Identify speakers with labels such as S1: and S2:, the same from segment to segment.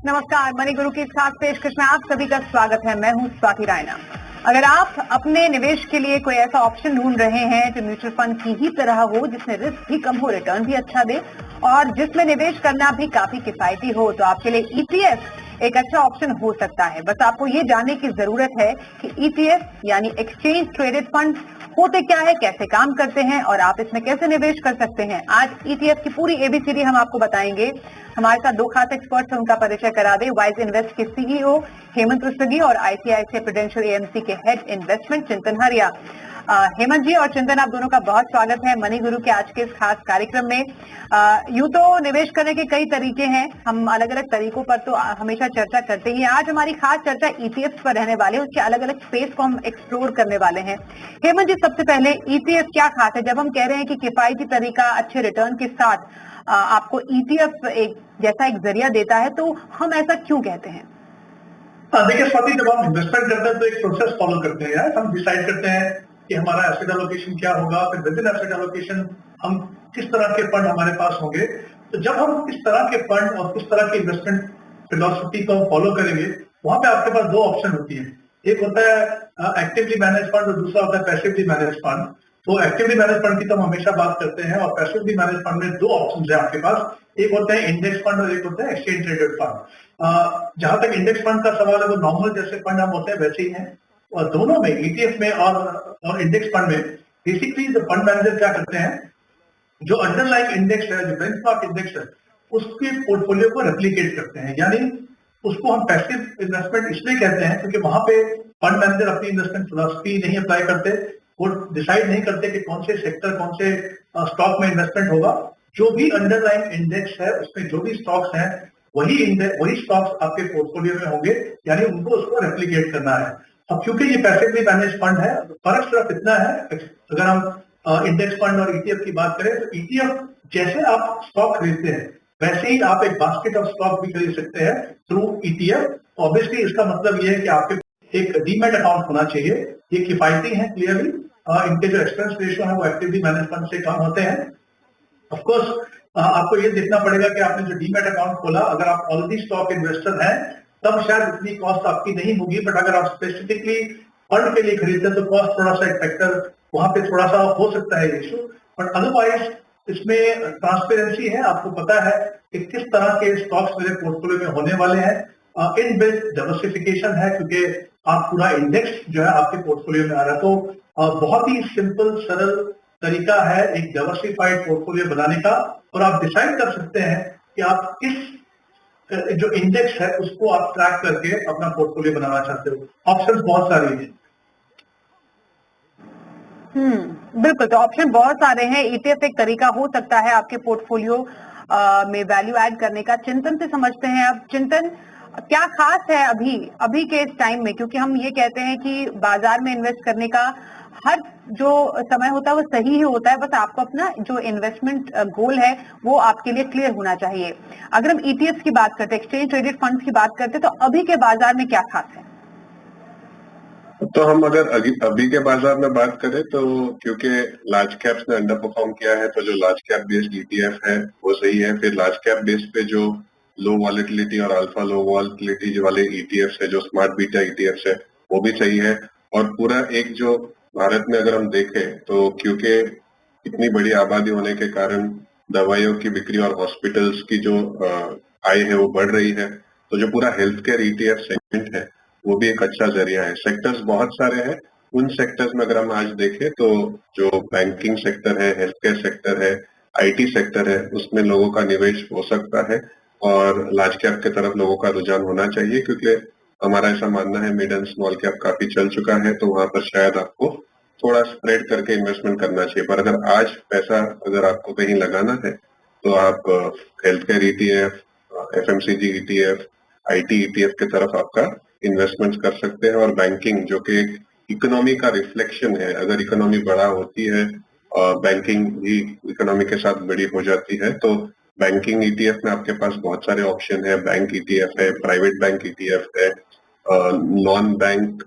S1: नमस्कार, मनी गुरु की इस खास पेशकश में आप सभी का स्वागत है। मैं हूं स्वाति रायना। अगर आप अपने निवेश के लिए कोई ऐसा ऑप्शन ढूंढ रहे हैं जो म्यूचुअल फंड की ही तरह हो, जिसमें रिस्क भी कम हो, रिटर्न भी अच्छा दे और जिसमें निवेश करना भी काफी किफायती हो, तो आपके लिए ईटीएफ एक अच्छा ऑप्शन हो सकता है। बस आपको ये जानने की जरूरत है कि ईटीएफ यानी एक्सचेंज ट्रेडेड फंड होते क्या है, कैसे काम करते हैं और आप इसमें कैसे निवेश कर सकते हैं। आज ईटीएफ की पूरी एबीसीडी हम आपको बताएंगे। हमारे साथ दो खास एक्सपर्ट्स हैं, उनका परिचय करा दे। वाइज इन्वेस्ट के सीईओ हेमंत रस्तगी और आईसीआईसीआई प्रूडेंशियल एएमसी के हेड इन्वेस्टमेंट चिंतन हरिया। हेमंत जी और चिंतन, आप दोनों का बहुत स्वागत है मनी गुरु के आज के इस खास कार्यक्रम में। यूं तो निवेश करने के कई तरीके हैं, हम अलग अलग तरीकों पर तो हमेशा चर्चा करते ही हैं। आज हमारी खास चर्चा ईटीएफ पर रहने वाले हैं, उसके अलग अलग स्पेस को हम एक्सप्लोर करने वाले हैं। हेमंत जी, सबसे पहले ईटीएफ क्या खास है? जब हम कह रहे हैं कि किफायती तरीका, अच्छे रिटर्न के साथ आपको ईटीएफ एक जैसा एक जरिया देता है, तो हम ऐसा क्यों कहते हैं?
S2: देखिए स्वाति, जब हम इन्वेस्टमेंट करते हैं तो एक प्रोसेस फॉलो करते हैं यार। हम डिसाइड करते हैं कि हमारा एसेट एलोकेशन क्या होगा, फिर विद इन एसेट एलोकेशन हम किस तरह के फंड हमारे पास होंगे। तो जब हम किस तरह के फंड और किस तरह की इन्वेस्टमेंट फिलोसफी को फॉलो करेंगे, वहां पे आपके पास दो ऑप्शन होती है। एक होता है एक्टिवली मैनेज फंड और दूसरा होता है पैसिवली मैनेज फंड। तो एक्टिवली मैनेज फंड की तो हम हमेशा बात करते हैं, और पैसिवली मैनेज फंड में दो ऑप्शन है आपके पास। एक होता है इंडेक्स फंड और एक होता है एक्सचेंज ट्रेडेड फंड। जहां तक इंडेक्स फंड का सवाल है, वो नॉर्मल जैसे फंड हम होते हैं वैसे ही हैं। और दोनों में, ईटीएफ में और इंडेक्स फंड में, बेसिकली फंड मैनेजर क्या करते हैं, जो अंडरलाइंग इंडेक्स है, जो बेंचमार्क इंडेक्स है, उसके पोर्टफोलियो को रेप्लिकेट करते हैं। यानी उसको हम पैसिव इन्वेस्टमेंट इसलिए कहते हैं क्योंकि वहां पे फंड मैनेजर अपनी इन्वेस्टमेंट फिलॉसफी नहीं अप्लाई करते, वो डिसाइड नहीं करते कि कौन से सेक्टर, कौन से स्टॉक में इन्वेस्टमेंट होगा। जो भी अंडरलाइंग इंडेक्स है, उसमें जो भी स्टॉक्स हैं, वही स्टॉक्स आपके पोर्टफोलियो में होंगे, यानी उनको उसको रेप्लिकेट करना है। अब क्योंकि ये पैसिवली मैनेज फंड है, फर्क सिर्फ इतना है, अगर हम इंडेक्स फंड और ईटीएफ की बात करें, तो ईटीएफ जैसे आप स्टॉक खरीदते हैं वैसे ही आप एक बास्केट ऑफ स्टॉक भी खरीद सकते हैं थ्रू ईटीएफ। ऑब्वियसली इसका मतलब ये है कि आपके एक डीमैट अकाउंट होना चाहिए। ये किफायती है क्लियरली, इनके जो एक्सपेंस रेशियो है वो एक्टिवली मैनेज फंड से कम होते हैं। ऑफ कोर्स आपको ये देखना पड़ेगा कि आपने जो डीमैट अकाउंट खोला, अगर आप ऑलरेडी स्टॉक इन्वेस्टर हैं तब शायद इतनी कॉस्ट आपकी नहीं होगी, बट अगर आप स्पेसिफिकली फंड के लिए खरीदते हैं तो कॉस्ट थोड़ा सा एक फैक्टर वहां पे थोड़ा सा हो सकता है इशू। बट अदरवाइज इसमें ट्रांसपेरेंसी है, आपको पता है कि किस तरह के स्टॉक्स मेरे पोर्टफोलियो में होने वाले हैं। इनबिल्ट डाइवर्सिफिकेशन है क्योंकि आप पूरा इंडेक्स जो है आपके पोर्टफोलियो में आ रहा है। तो बहुत ही सिंपल सरल तरीका है एक डाइवर्सिफाइड पोर्टफोलियो बनाने का, और आप डिसाइड कर सकते हैं कि आप किस जो इंडेक्स है उसको आप ट्रैक करके अपना पोर्टफोलियो बनाना चाहते हो। ऑप्शंस बहुत सारे हैं।
S1: बिल्कुल, तो ऑप्शन बहुत सारे हैं। ईटीएफ एक तरीका हो सकता है आपके पोर्टफोलियो में वैल्यू ऐड करने का। चिंतन से समझते हैं अब। चिंतन, क्या खास है अभी के इस टाइम में? क्योंकि हम ये कहते हैं कि बाजार में इन्वेस्ट करने का हर जो समय होता है वो सही ही होता है, बस आपको अपना जो इन्वेस्टमेंट गोल है वो आपके लिए क्लियर होना चाहिए। अगर हम ईटीएफ की बात करते हैं, एक्सचेंज ट्रेडेड फंड्स की बात करते हैं, तो अभी के बाजार में क्या खास है?
S3: तो हम अगर अभी के बाजार में बात करें तो क्योंकि लार्ज कैप्स ने अंडर परफॉर्म किया है, तो जो लार्ज कैप बेस्ड ईटीएफ है वो सही है। फिर लार्ज कैप बेस पे जो लो वॉलेटिलिटी और अल्फा लो वॉलेटिलिटी वाले ईटीएफ है, जो स्मार्ट बीटा ईटीएफ है, वो भी सही है। और पूरा एक जो भारत में अगर हम देखें तो क्योंकि इतनी बड़ी आबादी होने के कारण दवाइयों की बिक्री और हॉस्पिटल्स की जो आय है वो बढ़ रही है, तो जो पूरा हेल्थ केयर ईटीएफ सेगमेंट है वो भी एक अच्छा जरिया है। सेक्टर्स बहुत सारे हैं, उन सेक्टर्स में अगर हम आज देखें तो जो बैंकिंग सेक्टर है, हेल्थ केयर सेक्टर है, आईटी सेक्टर है, उसमें लोगों का निवेश हो सकता है और लार्ज कैप की तरफ लोगों का रुझान होना चाहिए, क्योंकि हमारा ऐसा मानना है मिड एंड स्मॉल कैप काफी चल चुका है, तो वहां पर शायद आपको थोड़ा स्प्रेड करके इन्वेस्टमेंट करना चाहिए। पर अगर आज पैसा अगर आपको कहीं लगाना है तो आप health care ETF, FMCG ETF, IT ETF की तरफ आपका इन्वेस्टमेंट कर सकते हैं। और बैंकिंग जो कि एक इकोनॉमी का रिफ्लेक्शन है, अगर इकोनॉमी बड़ा होती है बैंकिंग भी इकोनॉमी के साथ बड़ी हो जाती है। तो बैंकिंग ईटीएफ में आपके पास बहुत सारे ऑप्शन है। बैंक ईटीएफ है, प्राइवेट बैंक ईटीएफ है, नॉन बैंक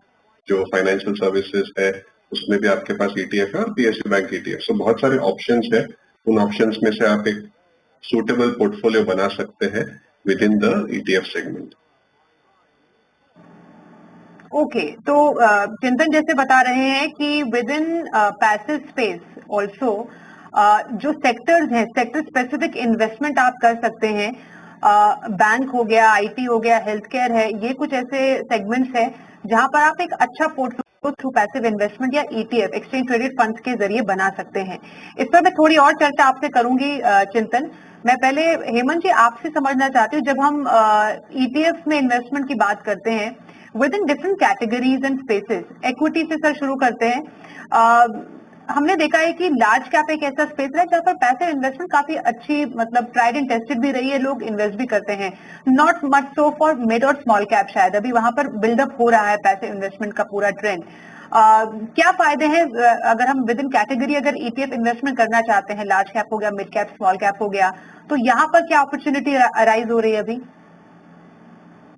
S3: जो फाइनेंशियल सर्विसेज है उसमें भी आपके पास ईटीएफ है, और पीएसयू बैंक ईटीएफ। सो बहुत सारे ऑप्शंस है, उन ऑप्शंस में से आप एक सूटेबल पोर्टफोलियो बना सकते हैं। within the ETF segment.
S1: Okay, तो चिंतन जैसे बता रहे हैं कि with in passive space also जो सेक्टर्स हैं, सेक्टर स्पेसिफिक इन्वेस्टमेंट आप कर सकते हैं। बैंक हो गया, आईटी हो गया, हेल्थ केयर है, ये कुछ ऐसे सेगमेंट्स हैं जहां पर आप एक अच्छा पोर्टफोलियो थ्रू पैसिव इन्वेस्टमेंट या ईटीएफ, एक्सचेंज ट्रेडेड फंड्स के जरिए बना सकते हैं। इस पर मैं थोड़ी और चर्चा आपसे करूंगी चिंतन। मैं पहले हेमंत जी आपसे समझना चाहती हूँ, जब हम ईटीएफ में इन्वेस्टमेंट की बात करते हैं with in different categories and spaces, equity से सर शुरू करते हैं। हमने देखा है कि लार्ज कैप एक ऐसा स्पेस है जहां पर पैसिव इन्वेस्टमेंट काफी अच्छी, मतलब ट्राइड एंड टेस्टेड भी रही है, लोग इन्वेस्ट भी करते हैं। Not much so for mid और स्मॉल कैप, शायद अभी वहां पर बिल्डअप हो रहा है पैसिव इन्वेस्टमेंट का पूरा ट्रेंड। क्या फायदे हैं अगर हम विद इन कैटेगरी अगर ईटीएफ इन्वेस्टमेंट करना चाहते हैं, लार्ज कैप हो गया, मिड कैप, स्मॉल कैप हो गया, तो यहाँ पर क्या अपॉर्चुनिटी अराइज हो रही है अभी?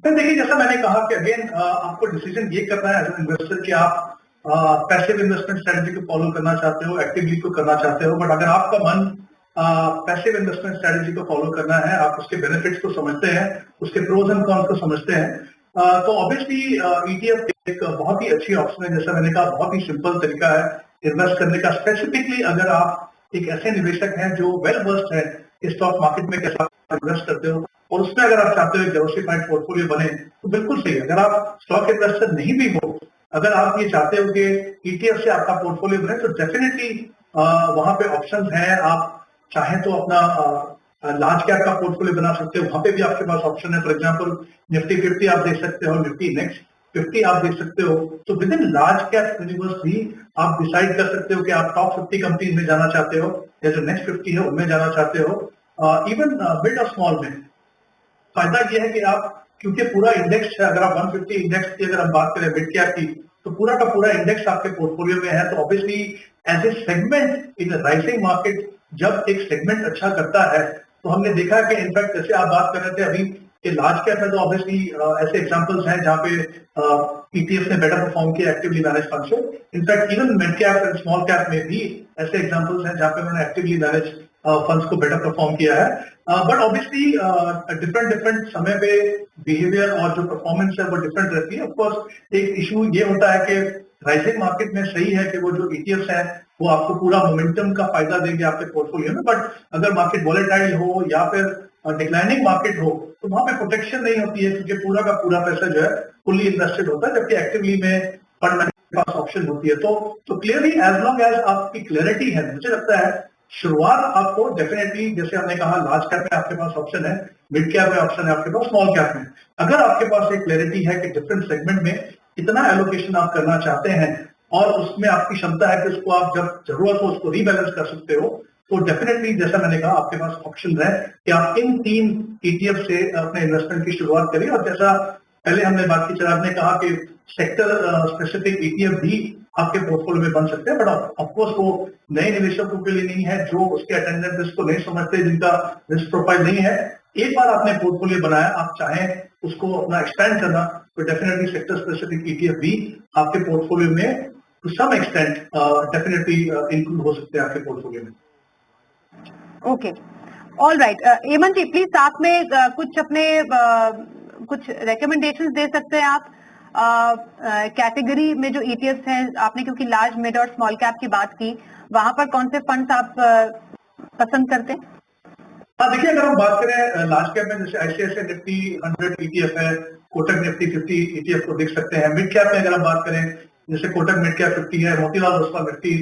S2: तो देखिए, जैसा मैंने कहा कि अगेन आपको डिसीजन ये करना है एज एन इन्वेस्टर कि आप पैसिव इन्वेस्टमेंट स्ट्रेटजी को फॉलो करना चाहते हो, एक्टिवली को करना चाहते हो। बट अगर आपका मन पैसिव इन्वेस्टमेंट स्ट्रेटजी को फॉलो करना है, आप उसके बेनिफिट्स को समझते हैं, उसके प्रोज एंड कॉन्स को समझते हैं, तो ऑब्वियसली ईटीएफ एक बहुत ही अच्छी ऑप्शन है। जैसा मैंने कहा, बहुत ही सिंपल तरीका है इन्वेस्ट करने का। स्पेसिफिकली अगर आप एक ऐसे निवेशक हैं जो वेल वर्स्ड है स्टॉक मार्केट में कैसा इन्वेस्ट करते हो और उसमें अगर आप चाहते हो डाइवर्सिफाइड पोर्टफोलियो बने, तो बिल्कुल सही है। अगर आप स्टॉक इन्वेस्टर नहीं भी हो, अगर आप ये चाहते हो कि ईटीएफ से आपका पोर्टफोलियो बने, तो डेफिनेटली वहां पे ऑप्शंस हैं। आप चाहें तो अपना लार्ज कैप का पोर्टफोलियो बना सकते हो, वहां पे भी आपके पास ऑप्शन है। फॉर एग्जांपल निफ्टी 50 आप देख सकते हो, निफ्टी नेक्स्ट 50 आप देख सकते हो। तो with in large cap universe भी आप डिसाइड कर सकते हो कि आप टॉप 50 कंपनी में जाना चाहते हो या जो नेक्स्ट 50 है उनमें जाना चाहते हो। इवन मिड और स्मॉल में फायदा यह है कि आप, क्योंकि पूरा इंडेक्स है, अगर आप 150 इंडेक्स की अगर हम बात करें मिड कैप की, तो पूरा का पूरा इंडेक्स आपके पोर्टफोलियो में है। तो obviously as a segment in rising market, जब एक सेगमेंट अच्छा करता है, तो हमने देखा कि इनफैक्ट जैसे आप बात कर रहे थे अभी कि लार्ज कैप है, तो ऑब्वियसली ऐसे एग्जांपल्स हैं जहां पे ईटीएफ ने बेटर परफॉर्म किया एक्टिवली मैनेज फंड से। In fact even mid cap and small cap में भी ऐसे एग्जांपल्स हैं जहां पे उन्होंने एक्टिवली मैनेज फंड्स को बेटर परफॉर्म किया है। बट ऑब्वियसली डिफरेंट समय पे बिहेवियर और जो परफॉर्मेंस है वो डिफरेंट रहती है। ऑफकोर्स एक इशू ये होता है कि राइजिंग मार्केट में सही है कि वो जो ईटीएफ्स हैं वो आपको पूरा मोमेंटम का फायदा देंगे आपके पोर्टफोलियो में। बट अगर मार्केट वॉलेटाइल हो या फिर डिक्लाइनिंग मार्केट हो, तो वहां पे प्रोटेक्शन नहीं होती है, क्योंकि पूरा का पूरा पैसा जो है फुल्ली इन्वेस्टेड होता है, जबकि एक्टिवली में फंड मैनेजर के पास ऑप्शन होती है। तो क्लियरली एज लॉन्ग एज आपकी क्लैरिटी है, मुझे लगता है शुरुआत आपको डेफिनेटली, जैसे हमने कहा, लार्ज कैप में आपके पास ऑप्शन है, मिड कैप में ऑप्शन है आपके पास, स्मॉल कैप में। अगर आपके पास एक क्लैरिटी है कि डिफरेंट सेगमेंट में कितना एलोकेशन आप करना चाहते हैं और उसमें आपकी क्षमता है कि उसको आप जब जरूरत हो उसको रीबैलेंस कर सकते हो, तो डेफिनेटली जैसा मैंने कहा आपके पास ऑप्शन है कि आप इन 3 ईटीएफ से अपने इन्वेस्टमेंट की शुरुआत करिए। और जैसा पहले हमने बात की, आपने कहा कि सेक्टर स्पेसिफिक ईटीएफ भी आपके पोर्टफोलियो में बन सकते हैं, बट ऑफकोर्स वो नए निवेशकों के लिए नहीं है जो उसके अटेंडेंट रिस्क को नहीं समझते, जिनका रिस्क प्रोफाइल नहीं है। एक बार आपने पोर्टफोलियो बनाया, आप चाहें उसको अपना एक्सपेंड करना, तो डेफिनेटली सेक्टर स्पेसिफिक ईटीएफ भी आपके पोर्टफोलियो में to some extent definitely include हो सकते हैं आपके पोर्टफोलियो में।
S1: Okay, all right. Hemant ji please साथ में कुछ अपने कुछ रिकमेंडेशंस दे सकते हैं आप कैटेगरी में जो ईटीएफ हैं, आपने क्योंकि लार्ज, मिड और स्मॉल कैप की बात की, वहां पर कौन से फंड्स आप पसंद करते हैं?
S2: हाँ, देखिए, अगर हम बात करें लार्ज कैप में, जैसे आईसीआईसीआई निफ्टी 100 ईटीएफ है, कोटक निफ्टी 50 ईटीएफ को देख सकते हैं। मिड कैप में अगर हम बात करें, जैसे कोटक मिड कैप 50 है, Motilal Oswal Nifty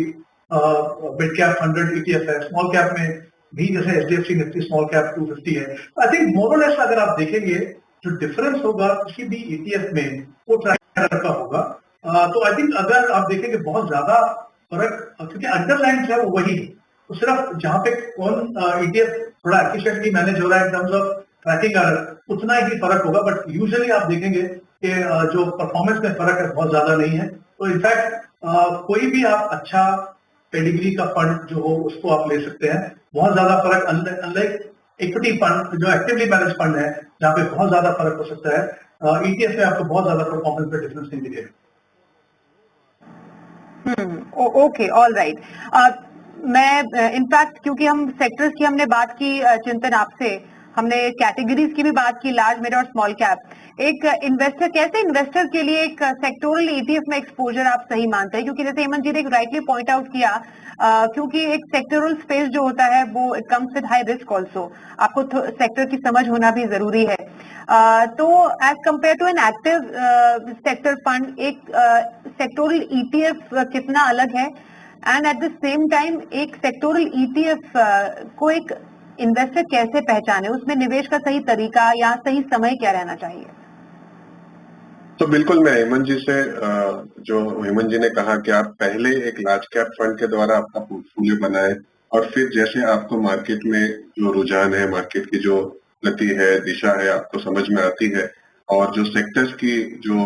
S2: mid cap 100 ETF है। स्मॉल कैप में भी जैसे एचडीएफसी निफ्टी स्मॉल कैप 250 है। आई थिंक मोर और लेस अगर आप देखेंगे, जो डिफरेंस होगा किसी भी ईटीएफ में वो ट्राई का होगा। तो आई थिंक अगर आप देखेंगे बहुत ज्यादा फर्क, क्योंकि अंडरलाइन जो है वो वही है, तो सिर्फ जहां पे कौन ईटीएफ थोड़ा एफिशिएंटली मैनेज हो रहा है in terms of tracking error, उतना ही फर्क होगा। बट यूजुअली आप देखेंगे कि जो परफॉर्मेंस में फर्क है बहुत ज्यादा नहीं है। तो इनफैक्ट कोई भी आप अच्छा पेडिग्री का फंड जो हो उसको आप ले सकते हैं। बहुत ज्यादा फर्क, अनलाइक इक्विटी फंड जो एक्टिवली मैनेज फंड है जहां पे बहुत ज्यादा फर्क हो सकता है, ईटीएफ में आपको बहुत ज्यादा परफॉर्मेंस पे डिफरेंस नहीं दिखेगा।
S1: Okay, all right. मैं इनफैक्ट क्योंकि हम सेक्टर्स की हमने बात की चिंतन आपसे, हमने कैटेगरीज की भी बात की, लार्ज, मिड और स्मॉल कैप। एक इन्वेस्टर, कैसे इन्वेस्टर के लिए एक सेक्टोरल ईटीएफ में एक्सपोजर आप सही मानते हैं? क्योंकि जैसे हेमंत जी ने राइटली पॉइंट आउट किया, क्योंकि एक सेक्टोरल स्पेस जो होता है वो it comes with high risk also, आपको सेक्टर की समझ होना भी जरूरी है। तो as compare to an active sector fund, एक सेक्टोरल ईटीएफ कितना अलग है? And at the same time एक सेक्टोरल ईटीएफ को एक इन्वेस्टर कैसे पहचाने, उसमें निवेश का सही तरीका या सही समय क्या रहना चाहिए?
S3: तो बिल्कुल मैं हेमंत जी से जो हेमंत जी ने कहा कि आप पहले एक लार्ज कैप फंड के द्वारा आपका पोर्टफोलियो बनाएं और फिर जैसे आपको मार्केट में जो रुझान है, मार्केट की जो गति है, दिशा है, आपको समझ में आती है और जो सेक्टर्स की जो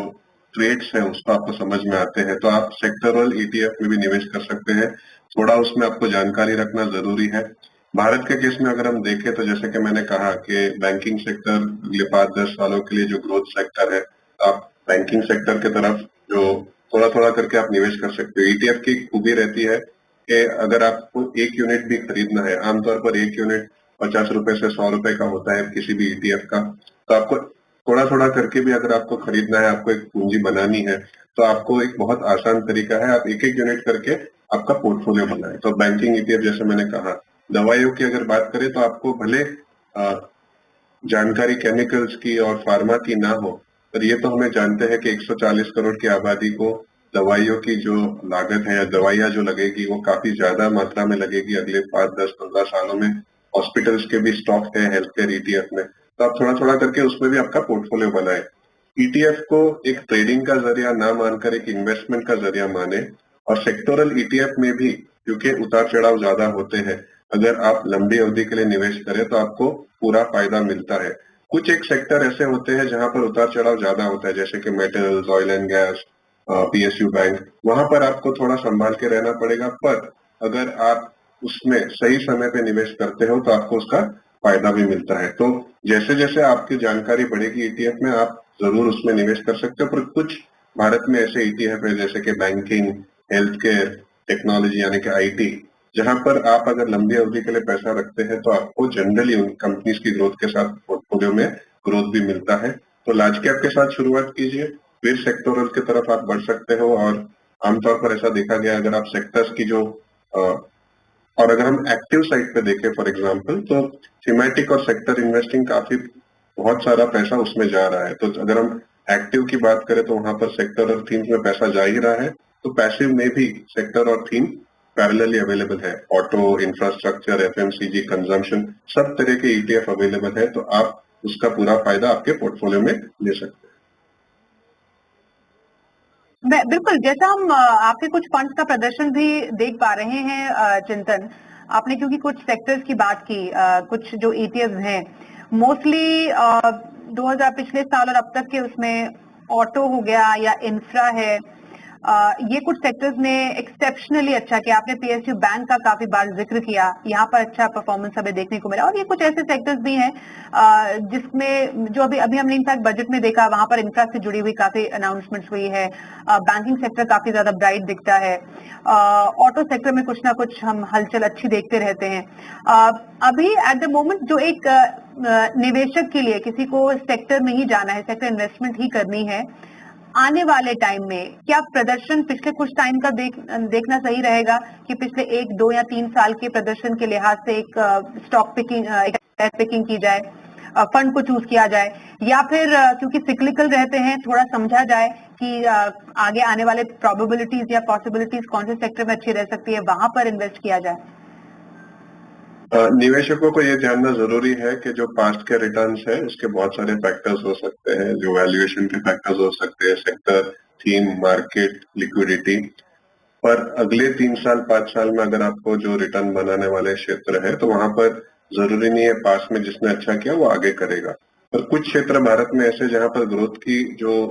S3: ट्रेड्स है उसको आपको समझ में आते हैं, तो आप सेक्टरल ईटीएफ में भी निवेश कर सकते हैं। थोड़ा उसमें आपको जानकारी रखना जरूरी है। भारत के केस में अगर हम देखें तो जैसे कि मैंने कहा कि बैंकिंग सेक्टर अगले 5-10 सालों के लिए जो ग्रोथ सेक्टर है, आप बैंकिंग सेक्टर की तरफ जो थोड़ा थोड़ा करके आप निवेश कर सकते हो। ईटीएफ की खूबी रहती है कि अगर आपको एक यूनिट भी खरीदना है, आमतौर पर एक यूनिट 50 रुपए से 100 रुपए का होता है किसी भी ईटीएफ का, तो आपको थोड़ा थोड़ा करके भी अगर आपको खरीदना है, आपको एक पूंजी बनानी है, तो आपको एक बहुत आसान तरीका है, आप एक एक यूनिट करके आपका पोर्टफोलियो बनाए। तो बैंकिंग ईटीएफ जैसे मैंने कहा, दवाइयों की अगर बात करें तो आपको भले जानकारी केमिकल्स की और फार्मा की ना हो, पर ये तो हमें जानते हैं कि 140 करोड़ की आबादी को दवाइयों की जो लागत है या दवाइयां जो लगेगी वो काफी ज्यादा मात्रा में लगेगी अगले 5, 10, 15 सालों में। हॉस्पिटल्स के भी स्टॉक है हेल्थ केयर ईटीएफ में, तो आप थोड़ा थोड़ा करके उसमें भी आपका पोर्टफोलियो बनाए। ईटीएफ को एक ट्रेडिंग का जरिया ना मानकर एक इन्वेस्टमेंट का जरिया माने, और सेक्टोरल ईटीएफ में भी क्योंकि उतार चढ़ाव ज्यादा होते हैं, अगर आप लंबी अवधि के लिए निवेश करें तो आपको पूरा फायदा मिलता है। कुछ एक सेक्टर ऐसे होते हैं जहां पर उतार चढ़ाव ज्यादा होता है, जैसे कि metals, oil and gas, PSU bank, वहां पर आपको थोड़ा संभाल के रहना पड़ेगा। पर अगर आप उसमें सही समय पे निवेश करते हो तो आपको उसका फायदा भी मिलता है। तो जैसे जैसे आपकी जानकारी बढ़ेगी ईटीएफ में, आप जरूर उसमें निवेश कर सकते हो। पर कुछ भारत में ऐसे ईटीएफ है जैसे कि बैंकिंग, हेल्थ केयर, टेक्नोलॉजी यानी कि आईटी, जहां पर आप अगर लंबी अवधि के लिए पैसा रखते हैं तो आपको जनरली उन कंपनीज की ग्रोथ के साथ पोर्टफोलियो में ग्रोथ भी मिलता है। तो लार्ज कैप के साथ शुरुआत कीजिए, फिर सेक्टोरल की तरफ आप बढ़ सकते हो। और आमतौर पर ऐसा देखा गया, अगर आप सेक्टर्स की जो और अगर हम एक्टिव साइड पे देखें फॉर एग्जांपल, तो थीमेटिक और सेक्टर इन्वेस्टिंग काफी बहुत सारा पैसा उसमें जा रहा है। तो अगर हम एक्टिव की बात करें तो वहां पर सेक्टर और थीम में पैसा जा ही रहा है। तो पैसिव में भी सेक्टर और थीम पैरेलली अवेलेबल है। ऑटो, इंफ्रास्ट्रक्चर, एफएमसीजी, कंजम्पशन, सब तरह के ईटीएफ अवेलेबल है, तो आप उसका पूरा फायदा आपके पोर्टफोलियो में ले सकते हैं।
S1: बिल्कुल, जैसा हम आपके कुछ फंड्स का प्रदर्शन भी देख पा रहे हैं चिंतन, आपने क्योंकि कुछ सेक्टर्स की बात की, कुछ जो ईटीएफ हैं मोस्टली 2000 पिछले साल और अब तक के, उसमें ऑटो हो गया या इंफ्रा है, ये कुछ सेक्टर्स ने एक्सेप्शनली अच्छा किया। आपने पीएसयू बैंक का काफी बार जिक्र किया, यहाँ पर अच्छा परफॉर्मेंस हमें देखने को मिला। और ये कुछ ऐसे सेक्टर्स भी हैं जिसमें जो अभी हमने इनफैक्ट बजट में देखा, वहां पर इंफ्रा से जुड़ी हुई काफी अनाउंसमेंट्स हुई है। बैंकिंग सेक्टर काफी ज्यादा ब्राइट दिखता है। ऑटो सेक्टर में कुछ ना कुछ हम हलचल अच्छी देखते रहते हैं। अभी एट द मोमेंट जो एक निवेशक के लिए, किसी को सेक्टर में ही जाना है, सेक्टर इन्वेस्टमेंट ही करनी है, आने वाले टाइम में क्या प्रदर्शन पिछले कुछ टाइम का देखना सही रहेगा कि पिछले 1, 2 या 3 साल के प्रदर्शन के लिहाज से एक स्टॉक पिकिंग, एक पिकिंग की जाए, फंड को चूज किया जाए, या फिर क्योंकि सिक्लिकल रहते हैं थोड़ा समझा जाए कि आगे आने वाले प्रोबेबिलिटीज या पॉसिबिलिटीज कौन से सेक्टर में अच्छी रह सकती है, वहां पर इन्वेस्ट किया जाए?
S3: निवेशकों को ये जानना जरूरी है कि जो पास्ट के रिटर्न्स है उसके बहुत सारे फैक्टर्स हो सकते हैं, जो वैल्यूएशन के फैक्टर्स हो सकते हैं, सेक्टर, थीम, मार्केट, लिक्विडिटी। पर अगले 3 साल 5 साल में अगर आपको जो रिटर्न बनाने वाले क्षेत्र है, तो वहां पर जरूरी नहीं है पास में जिसने अच्छा किया वो आगे करेगा। पर कुछ क्षेत्र भारत में ऐसे जहां पर ग्रोथ की जो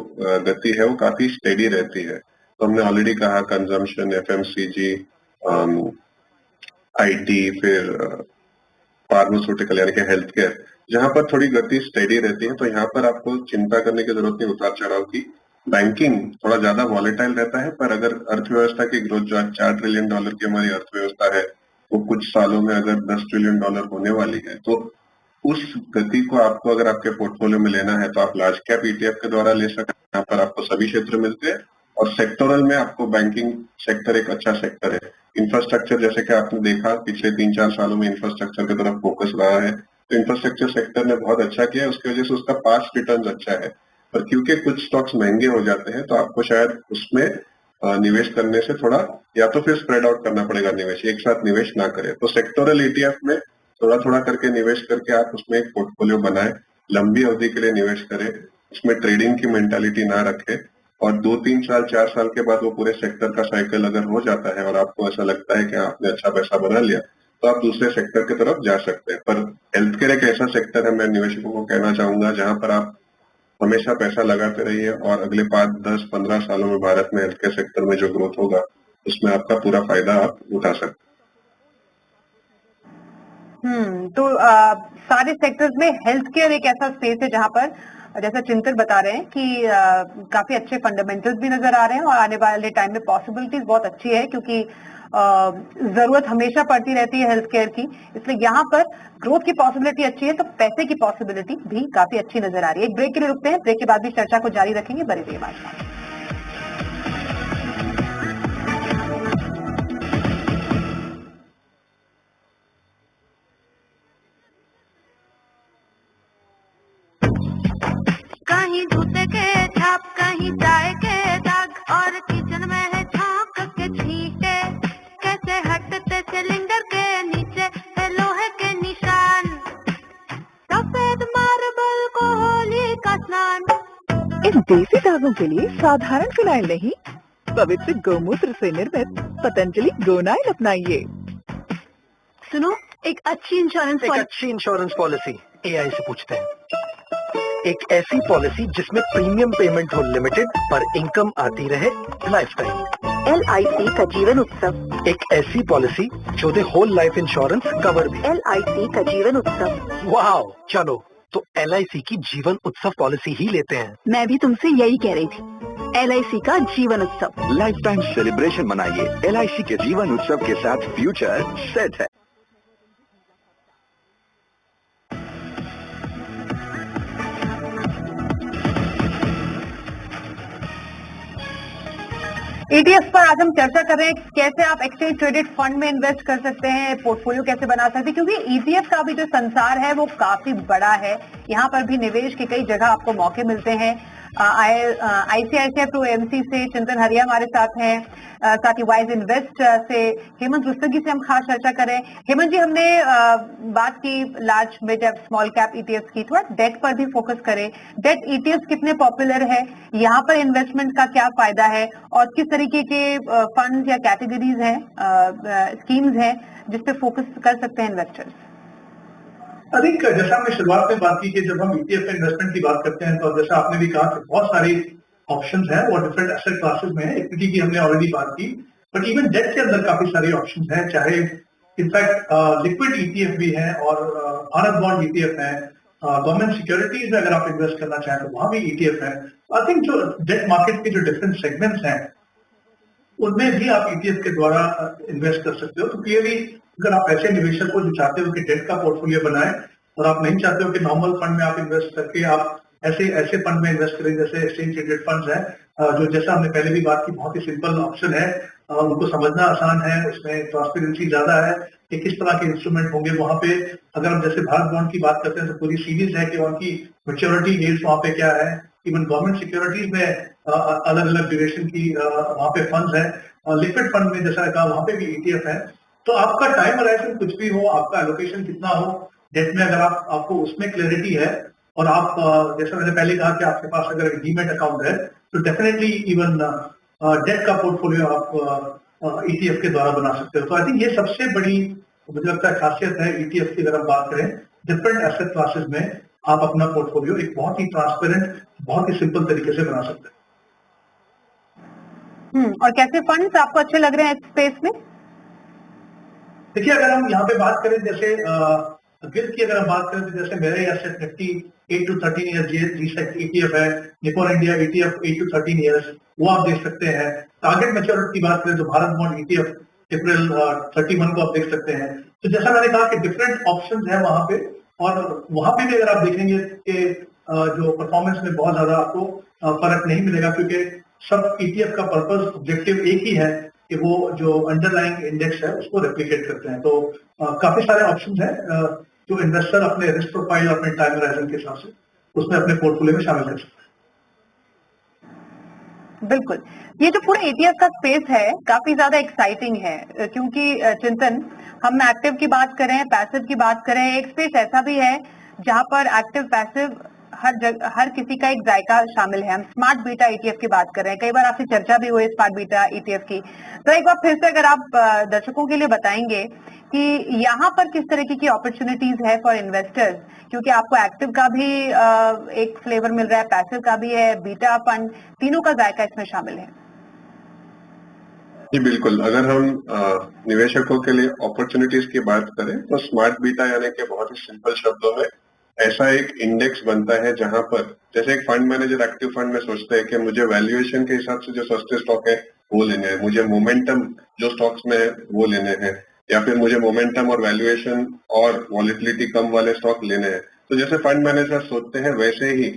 S3: गति है वो काफी स्टेडी रहती है। तो हमने ऑलरेडी कहा कंजम्पशन, एफएमसीजी, आईटी, फिर फार्मास्यूटिकल यानी कि हेल्थ केयर, जहां पर थोड़ी गति स्टेडी रहती है, तो यहाँ पर आपको चिंता करने की जरूरत नहीं उतार चढ़ाव की। बैंकिंग थोड़ा ज्यादा वॉलेटाइल रहता है, पर अगर अर्थव्यवस्था की ग्रोथ जो आज $4 ट्रिलियन की हमारी अर्थव्यवस्था है, वो कुछ सालों में अगर $10 ट्रिलियन होने वाली है, तो उस गति को आपको अगर आपके पोर्टफोलियो में लेना है तो आप लार्ज कैप ईटीएफ के द्वारा ले सकते हैं। यहाँ पर आपको सभी क्षेत्र मिलते हैं और सेक्टोरल में आपको बैंकिंग सेक्टर एक अच्छा सेक्टर है। इंफ्रास्ट्रक्चर जैसे कि आपने देखा पिछले 3-4 सालों में इंफ्रास्ट्रक्चर की तरफ फोकस रहा है, तो इंफ्रास्ट्रक्चर सेक्टर ने बहुत अच्छा किया है, उसकी वजह से उसका पास्ट रिटर्न अच्छा है। पर क्योंकि कुछ स्टॉक्स महंगे हो जाते हैं तो आपको शायद उसमें निवेश करने से थोड़ा या तो फिर स्प्रेड आउट करना पड़ेगा निवेश, एक साथ निवेश ना करें। तो सेक्टोरल ईटीएफ में थोड़ा थोड़ा करके निवेश करके आप उसमें एक पोर्टफोलियो बनाएं, लंबी अवधि के लिए निवेश करें, उसमें ट्रेडिंग की मेंटालिटी ना रखें और 2-3 साल 4 साल के बाद वो पूरे सेक्टर का साइकिल अगर हो जाता है और आपको ऐसा लगता है कि आपने अच्छा पैसा बना लिया तो आप दूसरे सेक्टर की तरफ जा सकते हैं। पर हेल्थ केयर एक ऐसा सेक्टर है, मैं निवेशकों को कहना चाहूंगा, जहां पर आप हमेशा पैसा लगाते रहिए और अगले 5, 10, 15 सालों में भारत में हेल्थ केयर सेक्टर में जो ग्रोथ होगा उसमें आपका पूरा फायदा आप उठा सकते
S1: हैं। तो सारे सेक्टर्स में हेल्थ केयर एक ऐसा स्पेस है जहां पर जैसा चिंतन बता रहे हैं कि काफी अच्छे फंडामेंटल्स भी नजर आ रहे हैं और आने वाले टाइम में पॉसिबिलिटीज बहुत अच्छी है, क्योंकि जरूरत हमेशा पड़ती रहती है हेल्थ केयर की, इसलिए यहाँ पर ग्रोथ की पॉसिबिलिटी अच्छी है, तो पैसे की पॉसिबिलिटी भी काफी अच्छी नजर आ रही है। एक ब्रेक के लिए रुकते हैं, ब्रेक के बाद भी चर्चा को जारी रखेंगे। बने रहिए हमारे साथ।
S4: कहीं जूते के छाप, कहीं चाय के दाग और किचन में है झांक के छींटे, कैसे हटते सिलेंडर के नीचे है लोहे के निशान, सफेद मार्बल को होली का स्नान।
S5: इन देसी दागों के लिए साधारण फिनाइल नहीं, पवित्र गौमूत्र से निर्मित पतंजलि गोनाइल अपनाइए।
S4: सुनो, एक अच्छी
S6: इंश्योरेंस पॉलिसी एआई से पूछते हैं। एक ऐसी पॉलिसी जिसमें प्रीमियम पेमेंट हो लिमिटेड पर इनकम आती रहे लाइफ टाइम।
S5: LIC का जीवन उत्सव।
S6: एक ऐसी पॉलिसी जो दे होल लाइफ इंश्योरेंस कवर भी।
S5: LIC का जीवन उत्सव।
S6: वाह, चलो तो LIC की जीवन उत्सव पॉलिसी ही लेते हैं।
S5: मैं भी तुमसे यही कह रही थी, LIC का जीवन उत्सव।
S7: लाइफ टाइम सेलिब्रेशन मनाइए LIC के जीवन उत्सव के साथ, फ्यूचर सेट है।
S1: ETF पर आज हम चर्चा कर रहे हैं कैसे आप एक्सचेंज ट्रेडेड फंड में इन्वेस्ट कर सकते हैं, पोर्टफोलियो कैसे बना सकते हैं, क्योंकि ETF का भी जो संसार है वो काफी बड़ा है। यहाँ पर भी निवेश के कई जगह आपको मौके मिलते हैं। ICICI Pru AMC से चिंतन हरिया हमारे साथ हैं, साथ ही वाइज इन्वेस्ट से हेमंत रुस्तगी से हम खास चर्चा करें। हेमंत जी, हमने बात की large mid cap small cap ETF की, थोड़ा डेट पर भी फोकस करें। डेट ETF कितने पॉपुलर है, यहाँ पर इन्वेस्टमेंट का क्या फायदा है और किस तरीके के फंड या कैटेगरीज हैं, स्कीम्स हैं जिस पे फोकस कर सकते हैं इन्वेस्टर्स?
S2: आई थिंक जैसा हमने शुरुआत में बात की कि जब हम ETF में इन्वेस्टमेंट की बात करते हैं तो जैसा आपने भी कहा कि बहुत सारी ऑप्शंस हैं और डिफरेंट एसेट क्लासेस में है। इक्विटी की हमने ऑलरेडी बात की, बट इवन डेट के अंदर काफी सारी ऑप्शंस हैं, चाहे इनफैक्ट लिक्विड ETF भी है और भारत बॉन्ड ETF है, गवर्नमेंट सिक्योरिटीज में अगर आप इन्वेस्ट करना चाहें तो वहां भी ETF है। आई थिंक जो डेट मार्केट के जो डिफरेंट सेगमेंट्स हैं उनमें भी आप ETF के द्वारा इन्वेस्ट कर सकते हो। तो क्लियरली अगर आप ऐसे निवेशक को जो चाहते हो कि डेट का पोर्टफोलियो बनाए और आप नहीं चाहते हो कि नॉर्मल फंड में आप इन्वेस्ट करके आप ऐसे फंड में इन्वेस्ट करें जैसे एक्सचेंज ट्रेडेड फंड्स हैं, जो जैसा हमने पहले भी बात की बहुत ही सिंपल ऑप्शन है, उनको समझना आसान है, उसमें ट्रांसपेरेंसी ज्यादा है कि किस तरह के इंस्ट्रूमेंट होंगे वहां पे। अगर हम जैसे भारत बॉन्ड की बात करते हैं तो पूरी सीरीज है कि उनकी मैच्योरिटी डेट्स वहां पे क्या है। इवन गवर्नमेंट सिक्योरिटीज में अलग अलग ड्यूरेशन की वहां पे फंड्स हैं। लिक्विड फंड में जैसा कहा वहां पे भी ETF है। तो आपका टाइम होराइजन कुछ भी हो, आपका एलोकेशन कितना हो डेट में, अगर आपको उसमें क्लैरिटी है और आप जैसे मैंने पहले कहा कि आपके पास अगर डीमेट अकाउंट है तो डेफिनेटली इवन डेट का पोर्टफोलियो आप ETF के द्वारा बना सकते हो। तो आई थिंक ये सबसे बड़ी मुझे लगता है खासियत है ETF की। अगर हम बात करें डिफरेंट एसेट क्लासेस में आप अपना पोर्टफोलियो एक बहुत ही ट्रांसपेरेंट, बहुत ही सिंपल तरीके से बना सकते हैं।
S1: और कैसे फंड्स आपको अच्छे लग रहे हैं इस स्पेस में?
S2: देखिए, अगर हम यहाँ पे बात करें जैसे गिल्ड की अगर हम बात करें तो जैसे मेरे asset Nifty 8 to 13 year G-Sec ETF है, Nippon India ETF 8 to 13 years, वो आप देख सकते हैं। टारगेट मैच्योरिटी की बात करें तो भारत बॉन्ड ETF अप्रैल 31 को आप देख सकते हैं। तो जैसा मैंने कहा कि डिफरेंट ऑप्शंस है वहां पे और वहां पे भी अगर आप देखेंगे कि जो परफॉर्मेंस में बहुत ज्यादा आपको फर्क नहीं मिलेगा, क्योंकि सब ETF का पर्पस ऑब्जेक्टिव एक ही है कि वो जो अंडरलाइंग इंडेक्स है उसको रेप्लिकेट करते हैं। तो काफी सारे ऑप्शंस हैं जो इन्वेस्टर अपने रिस्क प्रोफाइल, अपने टाइम होराइजन के हिसाब से उसमें अपने पोर्टफोलियो में शामिल कर सकते हैं।
S1: बिल्कुल, ये जो पूरा ETF का स्पेस है काफी ज्यादा एक्साइटिंग है, क्योंकि चिंतन, हम एक्टिव की बात करें, पैसिव की बात करें, एक स्पेस ऐसा भी है जहां पर एक्टिव पैसिव हर किसी का एक जायका शामिल है। हम स्मार्ट बीटा ETF की बात कर रहे हैं, कई बार आपसे चर्चा भी हुई स्मार्ट बीटा ETF की। तो एक बार फिर से अगर आप दर्शकों के लिए बताएंगे कि यहाँ पर किस तरीके की अपॉर्चुनिटीज है फॉर इन्वेस्टर्स, क्योंकि आपको एक्टिव का भी एक फ्लेवर मिल रहा है, पैसिव का भी है, बीटा फंड, तीनों का जायका इसमें शामिल है।
S3: जी बिल्कुल, अगर हम निवेशकों के लिए अपॉर्चुनिटीज की बात करें तो स्मार्ट बीटा यानी कि बहुत ही सिंपल शब्दों में ऐसा एक इंडेक्स बनता है जहां पर, जैसे एक फंड मैनेजर एक्टिव फंड में सोचते हैं कि मुझे वैल्यूएशन के हिसाब से जो सस्ते स्टॉक है वो लेने हैं, मुझे मोमेंटम जो स्टॉक्स में है वो लेने हैं, या फिर मुझे मोमेंटम और वैल्यूएशन और वॉलिटिलिटी कम वाले स्टॉक लेने हैं। तो जैसे फंड मैनेजर सोचते हैं वैसे ही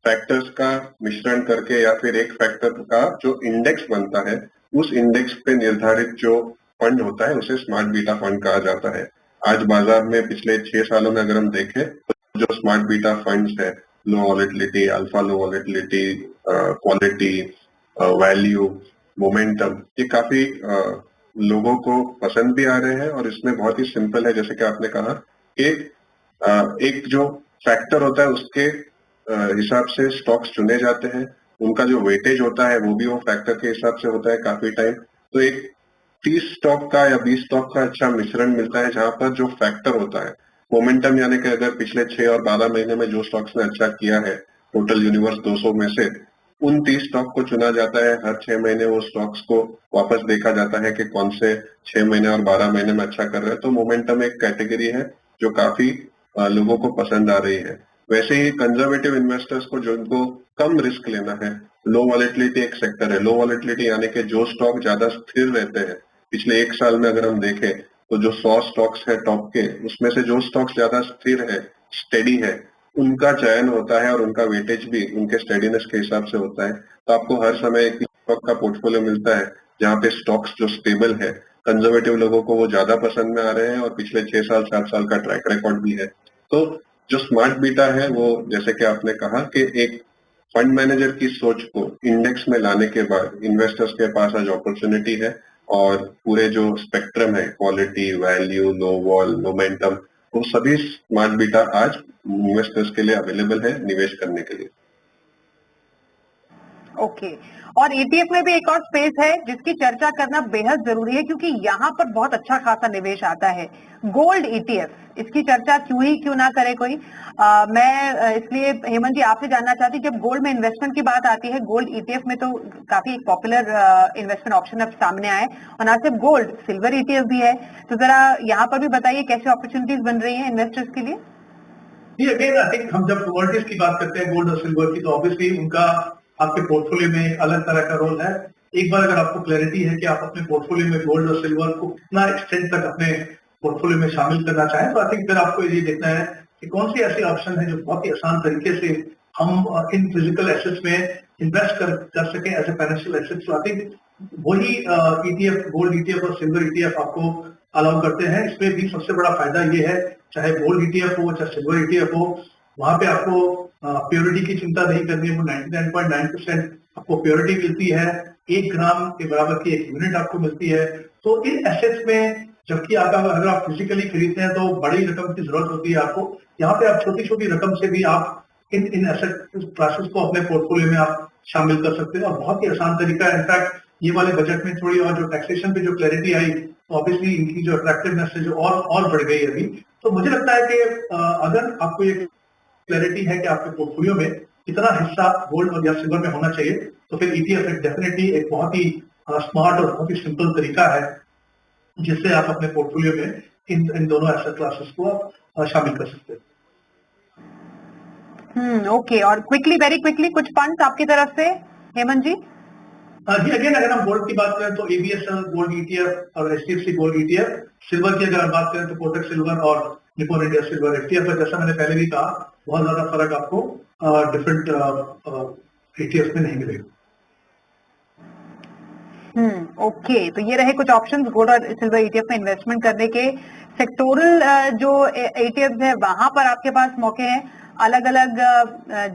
S3: फैक्टर्स का मिश्रण करके या फिर एक फैक्टर का जो इंडेक्स बनता है, उस इंडेक्स पे निर्धारित जो फंड होता है उसे स्मार्ट बीटा फंड कहा जाता है। आज बाजार में पिछले 6 सालों में अगर हम देखें तो जो स्मार्ट बीटा फंड्स है, लो वॉलेटिलिटी, अल्फा लो वॉलेटिलिटी, क्वालिटी, वैल्यू, मोमेंटम, ये काफी लोगों को पसंद भी आ रहे हैं। और इसमें बहुत ही सिंपल है, जैसे कि आपने कहा कि एक जो फैक्टर होता है उसके हिसाब से स्टॉक्स चुने जाते हैं, उनका जो वेटेज होता है वो भी वो फैक्टर के हिसाब से होता है काफी टाइम। तो एक 30 स्टॉक का या 20 स्टॉक का अच्छा मिश्रण मिलता है जहां पर जो फैक्टर होता है मोमेंटम, यानी कि अगर पिछले 6 और 12 महीने में जो स्टॉक्स ने अच्छा किया है टोटल यूनिवर्स 200 में से, उन 30 स्टॉक को चुना जाता है। हर 6 महीने वो स्टॉक्स को वापस देखा जाता है कि कौन से 6 महीने और 12 महीने में अच्छा कर रहे हैं। तो मोमेंटम एक कैटेगरी है जो काफी लोगों को पसंद आ रही है। वैसे ही कंजर्वेटिव इन्वेस्टर्स को जिनको कम रिस्क लेना है, लो वॉलेटिलिटी एक सेक्टर है। लो वॉलेटिलिटी यानी कि जो स्टॉक ज्यादा स्थिर रहते हैं। पिछले 1 साल में अगर हम देखें तो जो 100 स्टॉक्स है टॉप के, उसमें से जो स्टॉक्स ज्यादा स्थिर है, स्टेडी है, उनका चयन होता है और उनका वेटेज भी उनके स्टेडीनेस के हिसाब से होता है। तो आपको हर समय एक स्टॉक का पोर्टफोलियो मिलता है जहाँ पे स्टॉक्स जो स्टेबल है, कंजर्वेटिव लोगों को वो ज्यादा पसंद में आ रहे हैं और पिछले 6 साल 7 साल का ट्रैक रिकॉर्ड भी है। तो जो स्मार्ट बीटा है वो, जैसे कि आपने कहा कि एक फंड मैनेजर की सोच को इंडेक्स में लाने के बाद इन्वेस्टर्स के पास आज अपॉर्चुनिटी है और पूरे जो स्पेक्ट्रम है, क्वालिटी, वैल्यू, लो वॉल, मोमेंटम, वो सभी स्मार्ट बीटा आज इन्वेस्टर्स के लिए अवेलेबल है निवेश करने के लिए।
S1: ओके, और ETF में भी एक और स्पेस है जिसकी चर्चा करना बेहद जरूरी है, क्योंकि यहाँ पर बहुत अच्छा खासा निवेश आता है, गोल्ड ETF। इसकी चर्चा क्यों ना करे कोई। मैं इसलिए हेमंत जी आपसे जानना चाहती, जब गोल्ड में इन्वेस्टमेंट की बात आती है, गोल्ड ETF में तो काफी एक पॉपुलर इन्वेस्टमेंट ऑप्शन अब सामने आए, और ना सिर्फ गोल्ड, सिल्वर ETF भी है। तो जरा यहाँ पर भी बताइए कैसे अपॉर्चुनिटीज बन रही है इन्वेस्टर्स के लिए।
S2: ये अगेन आई थिंक हम जब कमोडिटीज की बात करते हैं, गोल्ड और सिल्वर की, तो ऑब्वियसली उनका आपके पोर्टफोलियो में एक अलग तरह का रोल है। एक बार अगर आपको क्लैरिटी है कि आप अपने पोर्टफोलियो में गोल्ड और सिल्वर को कितना एक्सटेंड तक अपने पोर्टफोलियो में शामिल करना चाहें, तो आई थिंक फिर आपको ये देखना है कि कौन सी ऐसी ऑप्शन है जो बहुत ही आसान तरीके से हम इन फिजिकल एसेट्स में इन्वेस्ट कर सकें एज ए फाइनेंशियल एसेट्स। तो आई थिंक वही ETF, गोल्ड ETF और सिल्वर ETF आपको अलाउ करते हैं। इसमें भी सबसे बड़ा फायदा ये है, चाहे गोल्ड ETF हो चाहे सिल्वर ETF हो, वहां पे आपको प्योरिटी की चिंता नहीं करनी है। वो 99.9% आपको प्योरिटी मिलती है, 1 ग्राम के बराबर की 1 यूनिट आपको मिलती है। तो इन एसेट्स में, जबकि अगर आप फिजिकली खरीदते हैं तो बड़ी रकम की जरूरत होती है आपको, यहाँ पे आप छोटी छोटी रकम से भी आप इन एसेट क्लासेस को अपने पोर्टफोलियो में आप शामिल कर सकते हैं, और बहुत ही आसान तरीका है। इनफैक्ट ये वाले बजट में थोड़ी और जो टैक्सेशन पे जो क्लैरिटी आई, तो ऑब्वियसली इनकी जो अट्रैक्टिवनेस है जो और बढ़ गई अभी। तो मुझे लगता है कि अगर आपको ये क्लैरिटी है कि आपके पोर्टफोलियो में कितना हिस्सा गोल्ड और या सिल्वर में होना चाहिए, तो फिर ETF डेफिनेटली एक बहुत ही स्मार्ट और बहुत ही सिंपल तरीका है जिससे आप अपने पोर्टफोलियो में इन दोनों एसेट क्लासेस को शामिल कर सकते हैं।
S1: ओके, और क्विकली, वेरी क्विकली कुछ फंड्स आपकी तरफ से हेमंत जी।
S2: जी अगेन अगर हम गोल्ड की बात करें तो एबीएसएल गोल्ड ईटीएफ और एचडीएफसी गोल्ड ईटीएफ, सिल्वर की अगर बात करें तो कोटक सिल्वर और निप्पॉन इंडिया सिल्वर एटीएफ है। जैसा मैंने पहले भी कहा, बहुत ज्यादा फर्क आपको डिफरेंट ईटीएफ में नहीं मिलेगा।
S1: ओके, तो ये रहे कुछ ऑप्शंस गोल्ड और सिल्वर ईटीएफ में इन्वेस्टमेंट करने के। सेक्टोरल जो ईटीएफ है वहां पर आपके पास मौके हैं, अलग अलग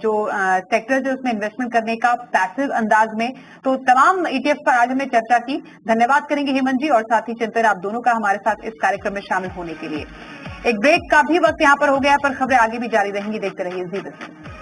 S1: जो सेक्टर्स है उसमें इन्वेस्टमेंट करने का पैसिव अंदाज में। तो तमाम ईटीएफ पर आज हमने चर्चा की। धन्यवाद करेंगे हेमंत जी और साथ ही चिंतन, आप दोनों का हमारे साथ इस कार्यक्रम में शामिल होने के लिए। एक ब्रेक का भी वक्त यहाँ पर हो गया, पर खबरें आगे भी जारी रहेंगी। देखते रहिए जी बिजनेस।